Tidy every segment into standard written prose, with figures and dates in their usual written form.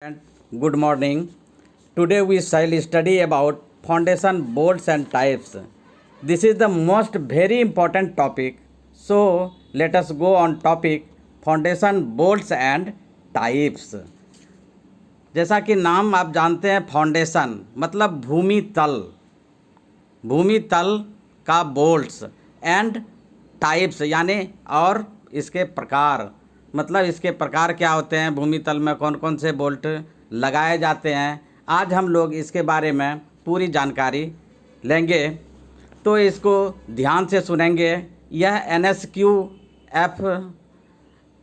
And good morning. Today we shall study about foundation bolts and types. This is the most very important topic. So let us go on topic foundation bolts and types. जैसा कि नाम आप जानते हैं foundation मतलब भूमि तल का bolts and types यानी और इसके प्रकार मतलब इसके प्रकार क्या होते हैं, भूमि तल में कौन कौन से बोल्ट लगाए जाते हैं। आज हम लोग इसके बारे में पूरी जानकारी लेंगे, तो इसको ध्यान से सुनेंगे। यह NSQF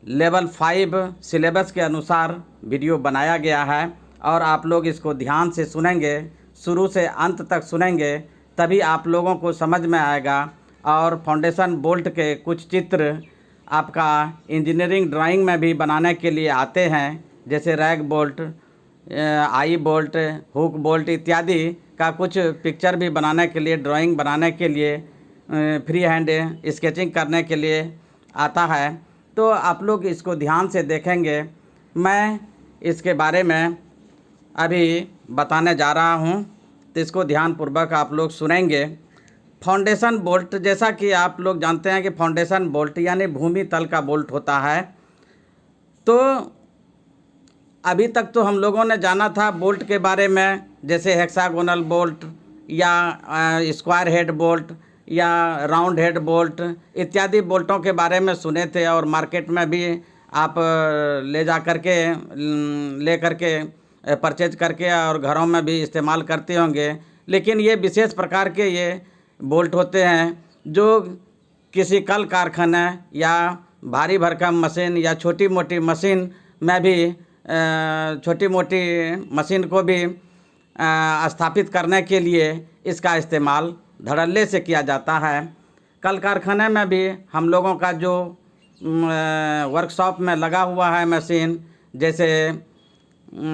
लेवल 5 सिलेबस के अनुसार वीडियो बनाया गया है और आप लोग इसको ध्यान से सुनेंगे, शुरू से अंत तक सुनेंगे, तभी आप लोगों को समझ में आएगा। और फाउंडेशन बोल्ट के कुछ चित्र आपका इंजीनियरिंग ड्राइंग में भी बनाने के लिए आते हैं, जैसे रैग बोल्ट, आई बोल्ट, हुक बोल्ट इत्यादि का कुछ पिक्चर भी बनाने के लिए, ड्राइंग बनाने के लिए, फ्री हैंड स्केचिंग करने के लिए आता है। तो आप लोग इसको ध्यान से देखेंगे। मैं इसके बारे में अभी बताने जा रहा हूँ, तो इसको ध्यानपूर्वक आप लोग सुनेंगे। फाउंडेशन बोल्ट, जैसा कि आप लोग जानते हैं कि फाउंडेशन बोल्ट यानी भूमि तल का बोल्ट होता है। तो अभी तक तो हम लोगों ने जाना था बोल्ट के बारे में, जैसे हेक्सागोनल बोल्ट या स्क्वायर हेड बोल्ट या राउंड हेड बोल्ट इत्यादि बोल्टों के बारे में सुने थे, और मार्केट में भी आप ले करके परचेज करके और घरों में भी इस्तेमाल करते होंगे। लेकिन ये विशेष प्रकार के ये बोल्ट होते हैं जो किसी कल कारखाने या भारी भरकम मशीन या छोटी मोटी मशीन में भी छोटी मोटी मशीन को भी स्थापित करने के लिए इसका इस्तेमाल धड़ल्ले से किया जाता है। कल कारखाने में भी हम लोगों का जो वर्कशॉप में लगा हुआ है मशीन, जैसे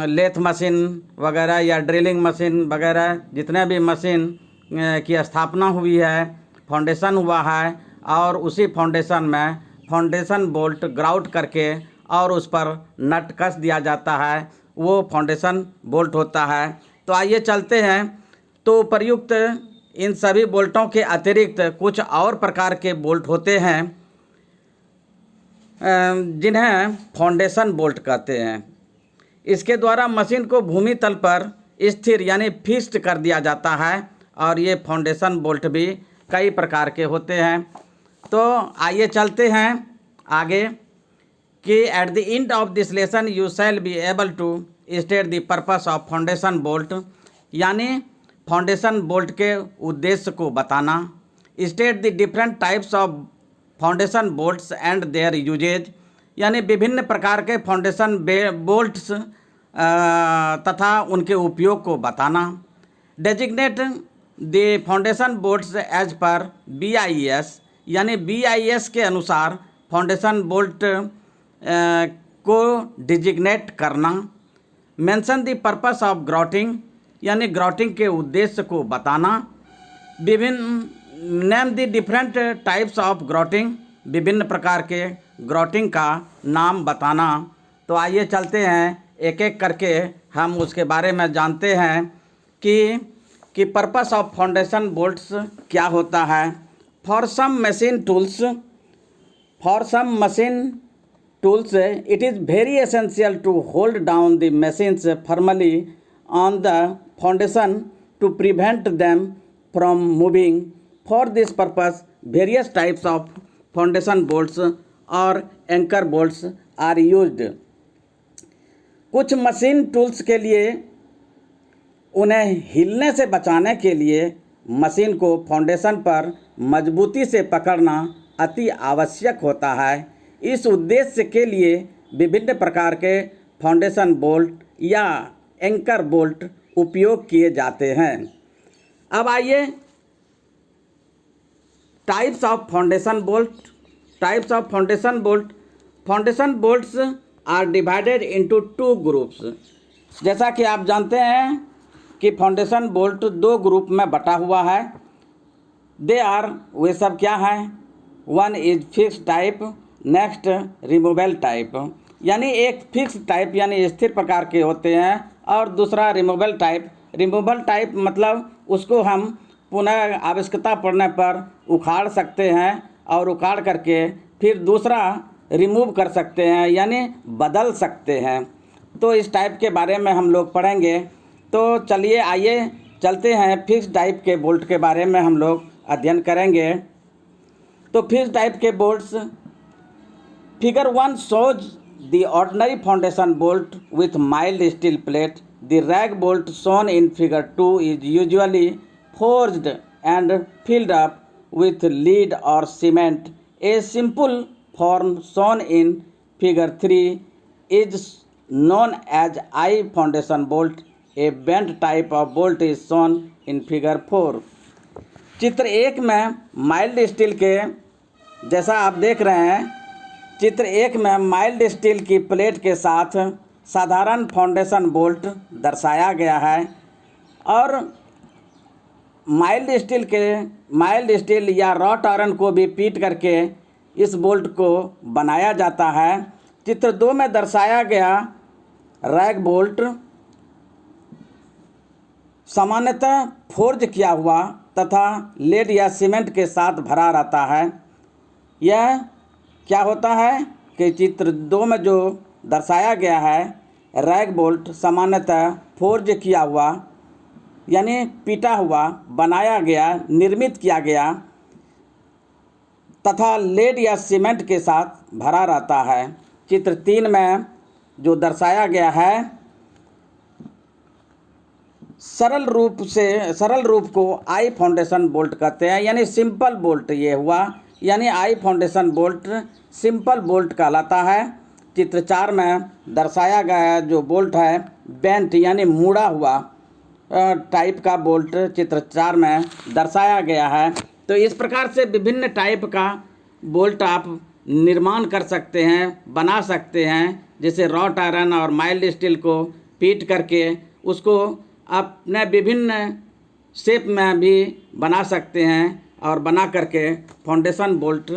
लेथ मशीन वगैरह या ड्रिलिंग मशीन वगैरह, जितने भी मशीन की स्थापना हुई है, फाउंडेशन हुआ है, और उसी फाउंडेशन में फाउंडेशन बोल्ट ग्राउट करके और उस पर नट कस दिया जाता है, वो फाउंडेशन बोल्ट होता है। तो आइए चलते हैं। तो उपर्युक्त इन सभी बोल्टों के अतिरिक्त कुछ और प्रकार के बोल्ट होते हैं जिन्हें फाउंडेशन बोल्ट कहते हैं। इसके द्वारा मशीन को भूमि तल पर स्थिर यानी फिक्स्ड कर दिया जाता है, और ये फाउंडेशन बोल्ट भी कई प्रकार के होते हैं। तो आइए चलते हैं आगे कि at the end of this lesson you shall be able to state the purpose of foundation bolt, यानी फाउंडेशन बोल्ट के उद्देश्य को बताना। State the different types of foundation bolts and their uses, यानी विभिन्न प्रकार के फाउंडेशन बोल्ट्स तथा उनके उपयोग को बताना। Designate the foundation bolts as per BIS, यानी BIS के अनुसार फाउंडेशन बोल्ट को डिजिग्नेट करना। Mention the purpose of grouting, यानी ग्राउटिंग के उद्देश्य को बताना। Name the different types of grouting, विभिन्न प्रकार के ग्राउटिंग का नाम बताना। तो आइए चलते हैं, एक एक करके हम उसके बारे में जानते हैं कि पर्पस ऑफ फाउंडेशन बोल्ट्स क्या होता है। For some machine tools it is very essential to hold down the machines firmly on the foundation to prevent them from moving. For this purpose various types of foundation bolts और anchor bolts are used. कुछ machine tools के लिए उन्हें हिलने से बचाने के लिए मशीन को फाउंडेशन पर मजबूती से पकड़ना अति आवश्यक होता है। इस उद्देश्य के लिए विभिन्न प्रकार के फाउंडेशन बोल्ट या एंकर बोल्ट उपयोग किए जाते हैं। अब आइए types of foundation bolt. Foundation bolts are divided into 2 groups. जैसा कि आप जानते हैं कि फाउंडेशन बोल्ट 2 ग्रुप में बटा हुआ है। वे सब क्या हैं? 1 is fix type, next removable type. यानी एक फिक्स टाइप यानी स्थिर प्रकार के होते हैं, और दूसरा रिमूवेबल टाइप। रिमूवेबल टाइप मतलब उसको हम पुनः आवश्यकता पड़ने पर उखाड़ सकते हैं और उखाड़ करके फिर दूसरा रिमूव कर सकते हैं यानी बदल सकते हैं। तो इस टाइप के बारे में हम लोग पढ़ेंगे। तो चलिए आइए चलते हैं, फिक्स टाइप के बोल्ट के बारे में हम लोग अध्ययन करेंगे। तो फिक्स टाइप के bolts, figure 1 shows the ordinary foundation bolt with mild steel plate. The rag bolt shown in figure 2 is usually forged and filled up with lead or cement. A simple form shown in figure 3 is known as I foundation bolt. A bent type of bolt is shown in figure 4. चित्र 1 में mild steel के, जैसा आप देख रहे हैं, चित्र 1 में माइल्ड स्टील की प्लेट के साथ साधारण फाउंडेशन बोल्ट दर्शाया गया है। और माइल्ड स्टील या रॉट आयरन को भी पीट करके इस बोल्ट को बनाया जाता है। चित्र 2 में दर्शाया गया रैग बोल्ट सामान्यतः फोर्ज किया हुआ तथा लेड या सीमेंट के साथ भरा रहता है। यह क्या होता है कि चित्र 2 में जो दर्शाया गया है रैग बोल्ट सामान्यतः फोर्ज किया हुआ यानी पीटा हुआ, बनाया गया, निर्मित किया गया तथा लेड या सीमेंट के साथ भरा रहता है। चित्र 3 में जो दर्शाया गया है सरल रूप को आई फाउंडेशन बोल्ट कहते हैं, यानी सिंपल बोल्ट ये हुआ, यानी आई फाउंडेशन बोल्ट सिंपल बोल्ट कहलाता है। चित्र 4 में दर्शाया गया जो बोल्ट है बेंट यानी मुड़ा हुआ टाइप का बोल्ट चित्र 4 में दर्शाया गया है। तो इस प्रकार से विभिन्न टाइप का बोल्ट आप निर्माण कर सकते हैं, बना सकते हैं, जैसे रॉट आयरन और माइल्ड स्टील को पीट करके उसको अपने विभिन्न शेप में भी बना सकते हैं और बना करके फाउंडेशन बोल्ट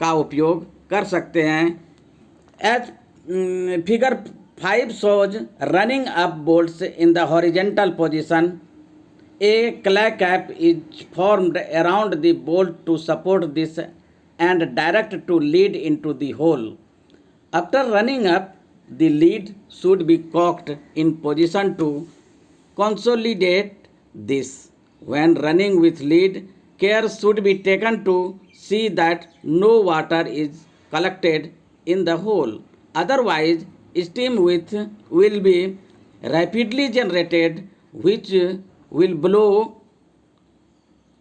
का उपयोग कर सकते हैं। As figure 5 shows running up bolts in the horizontal position. A clay cap is formed around the bolt to support this and direct to lead into the hole. After running up, the lead should be cocked in position to consolidate this. When running with lead, care should be taken to see that no water is collected in the hole. Otherwise, steam will be rapidly generated, which will blow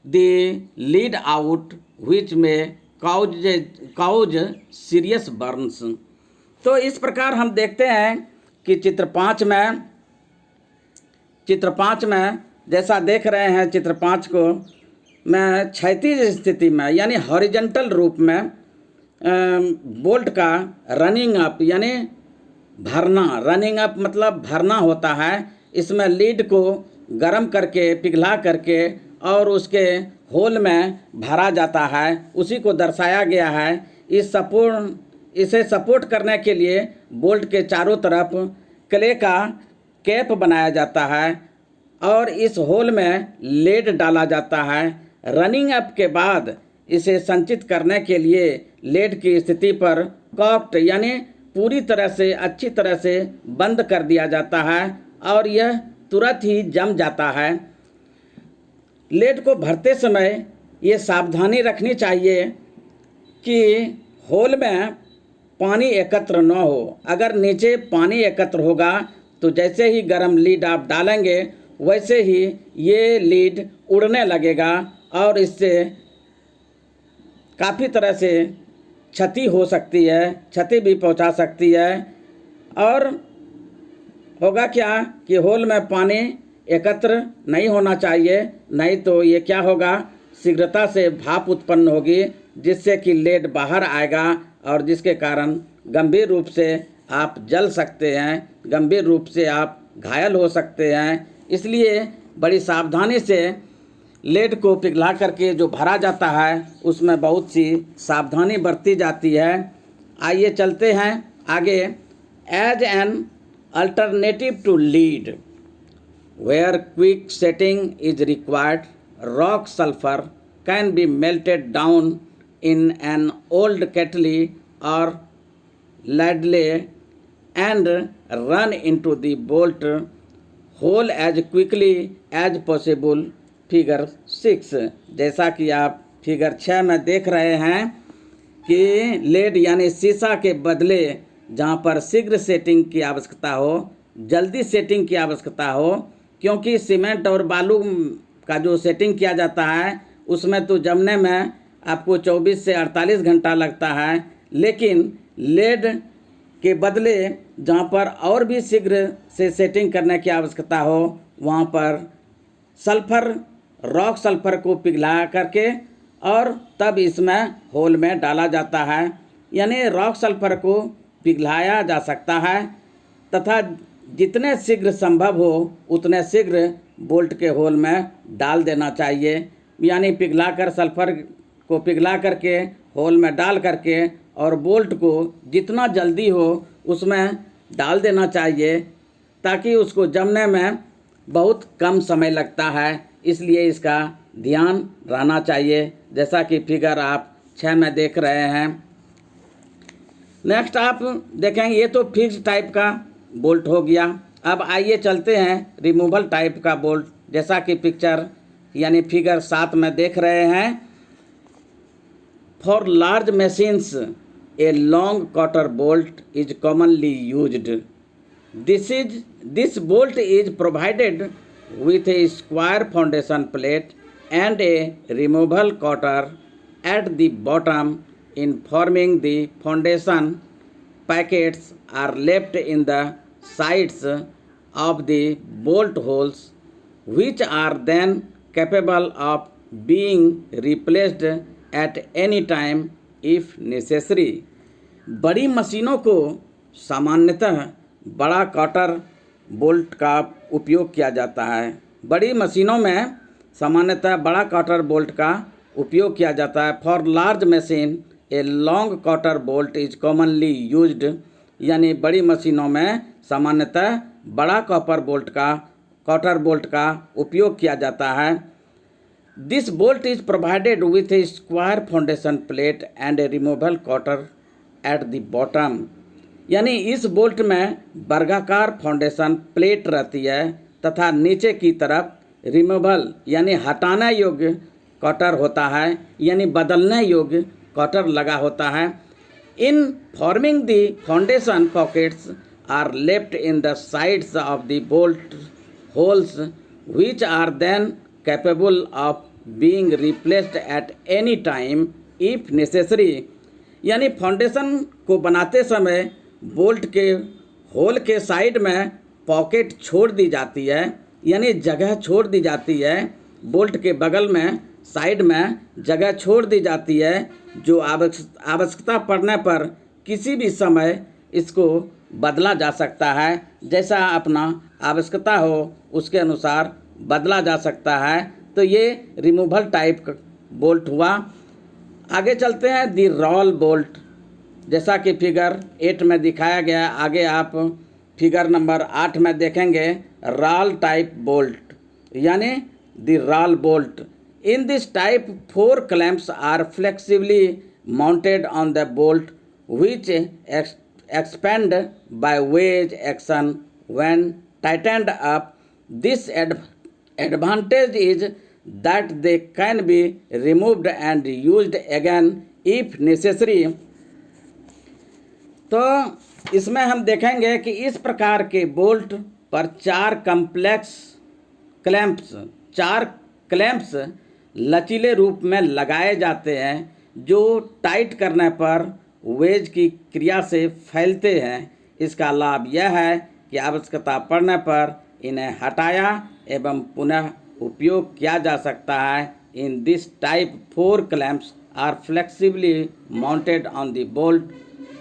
the lead out, which may cause serious burns. तो इस प्रकार हम देखते हैं कि चित्र 5 में जैसा देख रहे हैं, चित्र 5 को मैं क्षैतिज स्थिति में यानी हॉरिजॉन्टल रूप में बोल्ट का रनिंग अप यानी भरना, रनिंग अप मतलब भरना होता है। इसमें लीड को गर्म करके पिघला करके और उसके होल में भरा जाता है, उसी को दर्शाया गया है। इसे सपोर्ट करने के लिए बोल्ट के चारों तरफ क्ले का कैप बनाया जाता है और इस होल में लेड डाला जाता है। रनिंग अप के बाद इसे संचित करने के लिए लेड की स्थिति पर कॉक्ड यानी पूरी तरह से अच्छी तरह से बंद कर दिया जाता है और यह तुरंत ही जम जाता है। लेड को भरते समय ये सावधानी रखनी चाहिए कि होल में पानी एकत्र न हो। अगर नीचे पानी एकत्र होगा तो जैसे ही गर्म लीड आप डालेंगे वैसे ही ये लीड उड़ने लगेगा और इससे काफ़ी तरह से क्षति हो सकती है, क्षति भी पहुंचा सकती है। और होगा क्या कि होल में पानी एकत्र नहीं होना चाहिए, नहीं तो ये क्या होगा, शीघ्रता से भाप उत्पन्न होगी जिससे कि लेड बाहर आएगा और जिसके कारण गंभीर रूप से आप जल सकते हैं, गंभीर रूप से आप घायल हो सकते हैं। इसलिए बड़ी सावधानी से लेड को पिघला करके जो भरा जाता है उसमें बहुत सी सावधानी बरती जाती है। आइए चलते हैं आगे। As an alternative to lead, where quick setting is required, rock sulfur can be melted down in an old kettle or ladle and run into the bolt hole as quickly as possible. Figure 6, जैसा कि आप figure 6 में देख रहे हैं कि lead यानी शीशा के बदले जहाँ पर शीघ्र सेटिंग की आवश्यकता हो, जल्दी सेटिंग की आवश्यकता हो, क्योंकि सीमेंट और बालू का जो सेटिंग किया जाता है उसमें तो जमने में आपको 24 से 48 घंटा लगता है, लेकिन लेड के बदले जहाँ पर और भी शीघ्र से सेटिंग करने की आवश्यकता हो वहाँ पर सल्फर, रॉक सल्फर को पिघला करके और तब इसमें होल में डाला जाता है। यानी रॉक सल्फर को पिघलाया जा सकता है तथा जितने शीघ्र संभव हो उतने शीघ्र बोल्ट के होल में डाल देना चाहिए। यानी पिघलाकर सल्फर को पिघला करके होल में डाल करके और बोल्ट को जितना जल्दी हो उसमें डाल देना चाहिए ताकि उसको जमने में बहुत कम समय लगता है, इसलिए इसका ध्यान रहना चाहिए, जैसा कि फिगर आप 6 में देख रहे हैं। नेक्स्ट आप देखेंगे ये तो फिक्स टाइप का बोल्ट हो गया। अब आइए चलते हैं रिमूवल टाइप का बोल्ट, जैसा कि पिक्चर यानी फिगर 7 में देख रहे हैं। For large machines a long cutter bolt is commonly used. This bolt is provided with a square foundation plate and a removable cutter at the bottom. In forming the foundation, packets are left in the sides of the bolt holes, which are then capable of being replaced at any time if necessary. बड़ी मशीनों को सामान्यतः बड़ा cutter bolt का उपयोग किया जाता है। बड़ी मशीनों में सामान्यतः बड़ा कटर बोल्ट का उपयोग किया जाता है। For large machine a long cutter bolt is commonly used. यानी बड़ी मशीनों में सामान्यतः बड़ा कटर बोल्ट का उपयोग किया जाता है। This bolt is provided with A square foundation plate and A removable cutter at the bottom. यानी इस बोल्ट में वर्गाकार फाउंडेशन प्लेट रहती है तथा नीचे की तरफ रिमूवेबल यानी हटाने योग्य कटर होता है, यानी बदलने योग्य कटर लगा होता है। In forming the foundation pockets are left in the sides of the bolt holes which are then capable of being replaced at any time if necessary. यानी फाउंडेशन को बनाते समय बोल्ट के होल के साइड में पॉकेट छोड़ दी जाती है, यानी जगह छोड़ दी जाती है। बोल्ट के बगल में साइड में जगह छोड़ दी जाती है जो आवश्यकता पड़ने पर किसी भी समय इसको बदला जा सकता है। जैसा अपना आवश्यकता हो उसके अनुसार बदला जा सकता है। तो ये रिमूवल टाइप का बोल्ट हुआ। आगे चलते हैं दी रोल बोल्ट, जैसा कि फिगर 8 में दिखाया गया। आगे आप फिगर नंबर 8 में देखेंगे रॉल टाइप बोल्ट यानी the Rawl bolt. In this type 4 clamps are flexibly mounted on the bolt which expand by wedge action when tightened up. This advantage is that they can be removed and used again if necessary. तो इसमें हम देखेंगे कि इस प्रकार के bolt पर 4 clamps लचीले रूप में लगाए जाते हैं जो टाइट करने पर वेज की क्रिया से फैलते हैं। इसका लाभ यह है कि आवश्यकता पड़ने पर इन्हें हटाया एवं पुनः उपयोग किया जा सकता है। In this type 4 clamps are flexibly mounted on the bolt.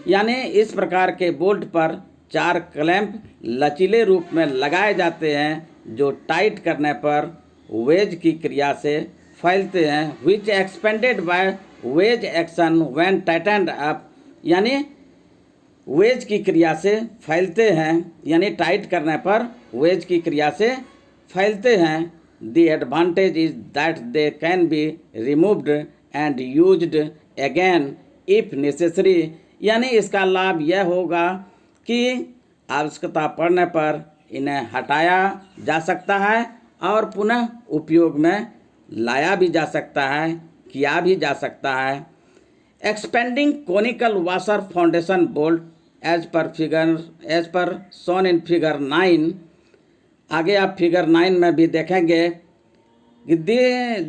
यानी इस प्रकार के बोल्ट पर 4 क्लैंप लचीले रूप में लगाए जाते हैं जो टाइट करने पर वेज की क्रिया से फैलते हैं। Which expanded by wedge action when tightened up. यानी वेज की क्रिया से फैलते हैं, यानी टाइट करने पर वेज की क्रिया से फैलते हैं। The advantage is that they can be removed and used again if necessary, यानी इसका लाभ यह होगा कि आवश्यकता पड़ने पर इन्हें हटाया जा सकता है और पुनः उपयोग में लाया भी जा सकता है, किया भी जा सकता है। Expanding conical washer foundation bolt as per shown in figure 9, आगे आप फिगर 9 में भी देखेंगे कि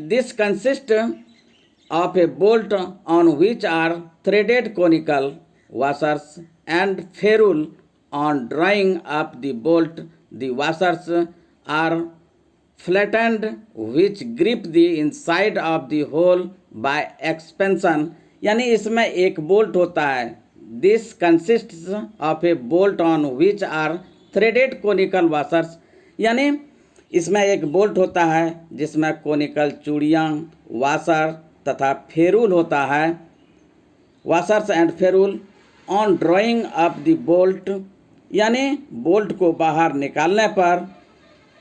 this consist of a bolt on which are threaded conical washers and ferrule. On drawing up the bolt, the washers are flattened which grip the inside of the hole by expansion, यानी इसमें एक bolt होता है। This consists of a bolt on which are threaded conical washers, यानी इसमें एक bolt होता है जिसमें कोनिकल चूड़ियाँ, वाशर तथा फेरूल होता है। Washers and ferrule. On drawing up the bolt, यानी बोल्ट को बाहर निकालने पर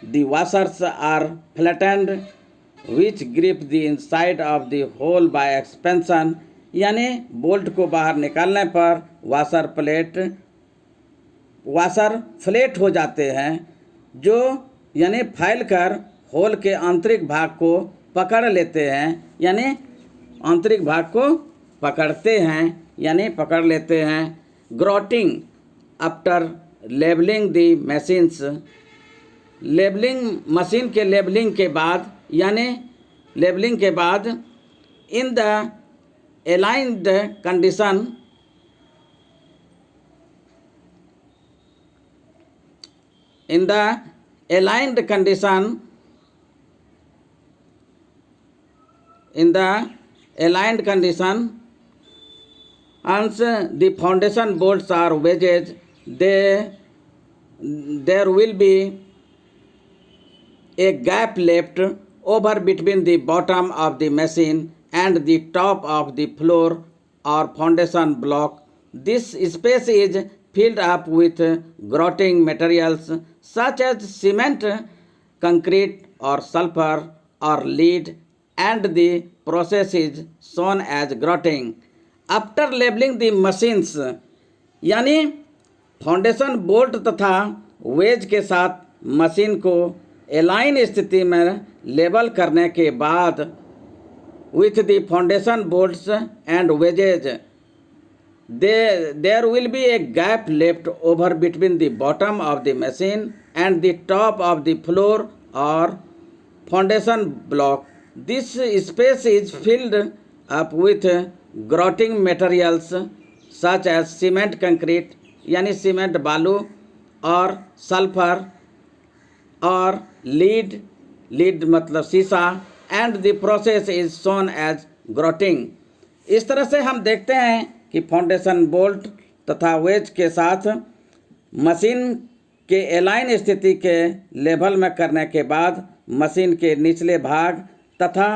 the washers are flattened which grip the inside of the hole by expansion, यानी बोल्ट को बाहर निकालने पर वाशर फ्लैट हो जाते हैं, जो यानी फैल कर होल के आंतरिक भाग को पकड़ लेते हैं, यानी आंतरिक भाग को पकड़ते हैं यानी पकड़ लेते हैं। ग्रोटिंग आफ्टर लेबलिंग दी मशीन्स, लेबलिंग मशीन के लेबलिंग के बाद, यानी लेबलिंग के बाद in the aligned condition, in the aligned condition, once the foundation bolts are wedged, there will be a gap left over between the bottom of the machine and the top of the floor or foundation block. This space is filled up with grotting materials such as cement, concrete or sulfur or lead, and the process is shown as grotting. After leveling the machines, यानी foundation bolt तथा veg के साथ machine को align स्थिति में label करने के बाद with the foundation bolts and wedges, there will be a gap left over between the bottom of the machine and the top of the floor or foundation block. This space is filled up with grotting materials such as cement, concrete यानी cement बालू और sulphur और lead मतलब शीशा, and the process is shown as grouting. इस तरह से हम देखते हैं कि फाउंडेशन बोल्ट तथा वेज के साथ मशीन के एलाइन स्थिति के लेवल में करने के बाद मशीन के निचले भाग तथा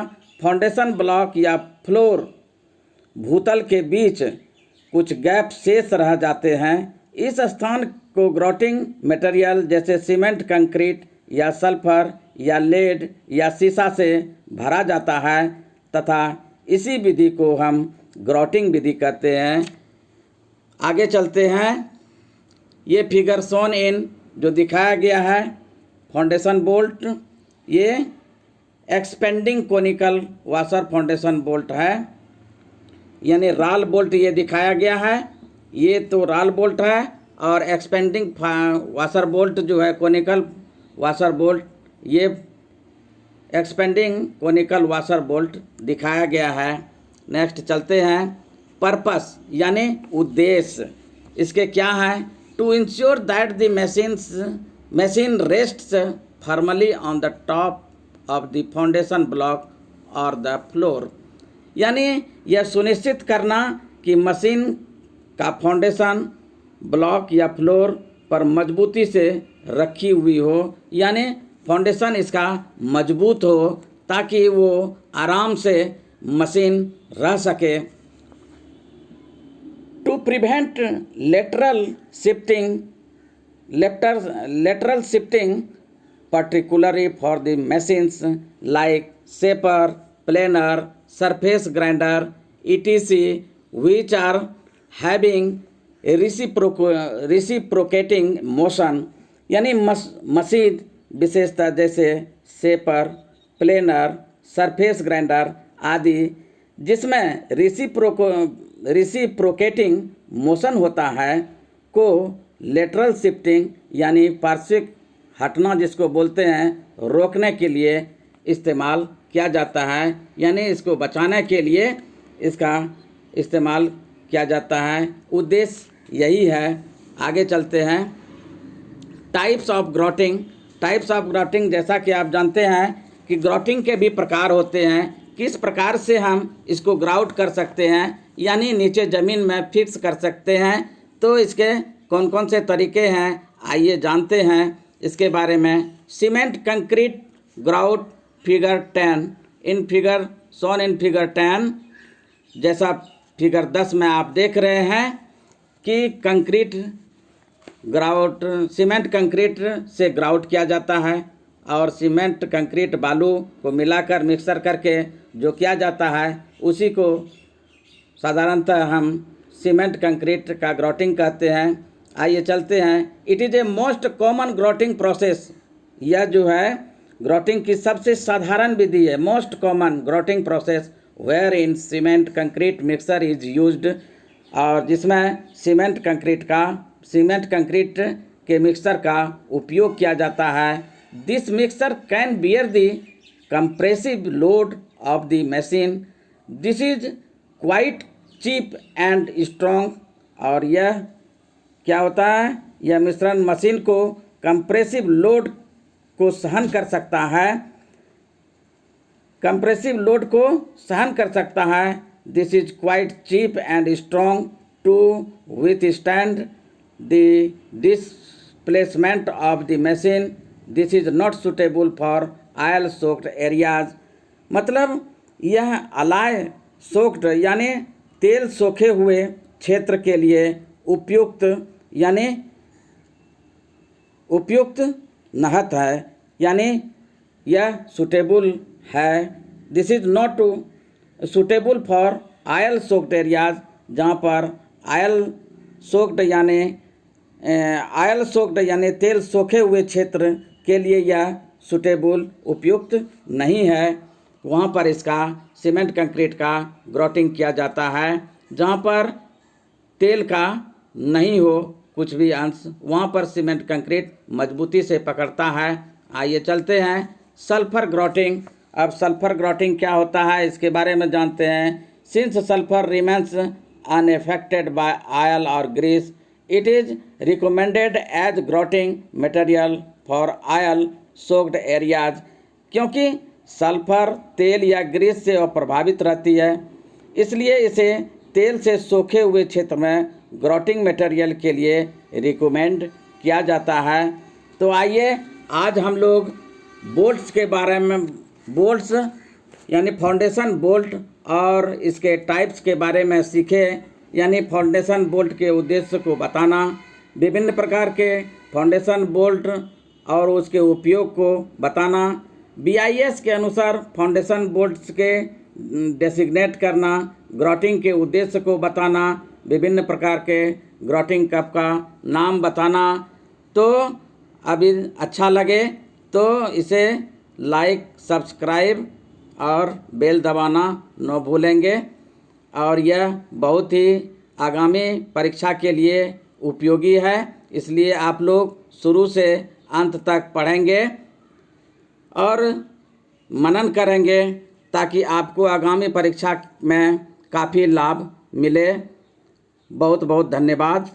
फाउंडेशन ब्लॉक या फ्लोर भूतल के बीच कुछ गैप शेष रह जाते हैं। इस स्थान को ग्रोटिंग मटेरियल जैसे सीमेंट, कंक्रीट या सल्फर या लेड या शीशा से भरा जाता है तथा इसी विधि को हम ग्रोटिंग विधि कहते हैं। आगे चलते हैं। ये फिगर शोन इन जो दिखाया गया है फाउंडेशन बोल्ट, ये expanding conical washer foundation bolt है, यानी राल बोल्ट ये दिखाया गया है, ये तो राल बोल्ट है, और एक्सपेंडिंग वाशर बोल्ट जो है कोनिकल वाशर बोल्ट, ये एक्सपेंडिंग कोनिकल वाशर बोल्ट दिखाया गया है। नेक्स्ट चलते हैं। पर्पस यानी उद्देश्य इसके क्या है? To ensure that the machine rests firmly on the top of the foundation block और द फ्लोर, यानी यह सुनिश्चित करना कि मशीन का फाउंडेशन ब्लॉक या फ्लोर पर मजबूती से रखी हुई हो, यानी फाउंडेशन इसका मजबूत हो ताकि वो आराम से मशीन रह सके। To prevent lateral shifting, particularly for the machines like shaper, planer, surface grinder, etc., which are having a reciprocating motion, यानी मशीन विशेषता जैसे शेपर, प्लेनर, सरफेस ग्राइंडर आदि जिसमें रिसिप्रोकेटिंग मोशन होता है को लेटरल शिफ्टिंग यानी पार्श्विक हटना जिसको बोलते हैं रोकने के लिए इस्तेमाल किया जाता है, यानी इसको बचाने के लिए इसका इस्तेमाल किया जाता है। उद्देश्य यही है। आगे चलते हैं। टाइप्स ऑफ ग्राउटिंग जैसा कि आप जानते हैं कि ग्राउटिंग के भी प्रकार होते हैं। किस प्रकार से हम इसको ग्राउट कर सकते हैं यानी नीचे ज़मीन में फिक्स कर सकते हैं, तो इसके कौन कौन से तरीके हैं आइए जानते हैं इसके बारे में। Cement concrete grout figure 10 shown in figure 10, जैसा फिगर 10 में आप देख रहे हैं कि सीमेंट कंक्रीट से ग्राउट किया जाता है और सीमेंट कंक्रीट बालू को मिलाकर मिक्सर करके जो किया जाता है उसी को साधारणतः हम सीमेंट कंक्रीट का ग्राउटिंग कहते हैं। आइए चलते हैं। It is a most common grouting process, यह जो है ग्राउटिंग की सबसे साधारण विधि है। Most common grouting process wherein cement concrete mixer is used, और जिसमें सीमेंट कंक्रीट के मिक्सर का उपयोग किया जाता है। This mixer can bear the compressive load of the machine. This is quite cheap and strong, और यह क्या होता है, यह मिश्रण मशीन को कंप्रेसिव लोड को सहन कर सकता है। This is quite cheap and strong to withstand the displacement of the machine. This is not suitable for oil soaked areas, मतलब यह अलाय सोक्ड यानी तेल सोखे हुए क्षेत्र के लिए उपयुक्त नहत है, यानी यह सुटेबल है। This is not suitable for oil soaked areas, जहाँ पर ऑयल सोक्ड यानी तेल सोखे हुए क्षेत्र के लिए यह सुटेबल उपयुक्त नहीं है, वहाँ पर इसका सीमेंट कंक्रीट का ग्राउटिंग किया जाता है। जहाँ पर तेल का नहीं हो कुछ भी अंश, वहाँ पर सीमेंट कंक्रीट मजबूती से पकड़ता है। आइए चलते हैं सल्फर ग्राउटिंग। अब सल्फर ग्राउटिंग क्या होता है इसके बारे में जानते हैं। Since sulphur remains unaffected by oil और grease, it is recommended as grouting material for oil soaked areas. क्योंकि सल्फर तेल या ग्रीस से अप्रभावित रहती है, इसलिए इसे तेल से सोखे हुए क्षेत्र में ग्राउटिंग मटेरियल के लिए रिकमेंड किया जाता है। तो आइए आज हम लोग बोल्ट्स के बारे में, बोल्ट्स यानी फाउंडेशन बोल्ट और इसके टाइप्स के बारे में सीखे, यानी फाउंडेशन बोल्ट के उद्देश्य को बताना, विभिन्न प्रकार के फाउंडेशन बोल्ट और उसके उपयोग को बताना, BIS के अनुसार फाउंडेशन बोल्ट्स के डेसिग्नेट करना, ग्राउटिंग के उद्देश्य को बताना, विभिन्न प्रकार के ग्राउटिंग कप का नाम बताना। तो अभी अच्छा लगे तो इसे लाइक, सब्सक्राइब और बेल दबाना न भूलेंगे, और यह बहुत ही आगामी परीक्षा के लिए उपयोगी है, इसलिए आप लोग शुरू से अंत तक पढ़ेंगे और मनन करेंगे ताकि आपको आगामी परीक्षा में काफ़ी लाभ मिले। बहुत बहुत धन्यवाद।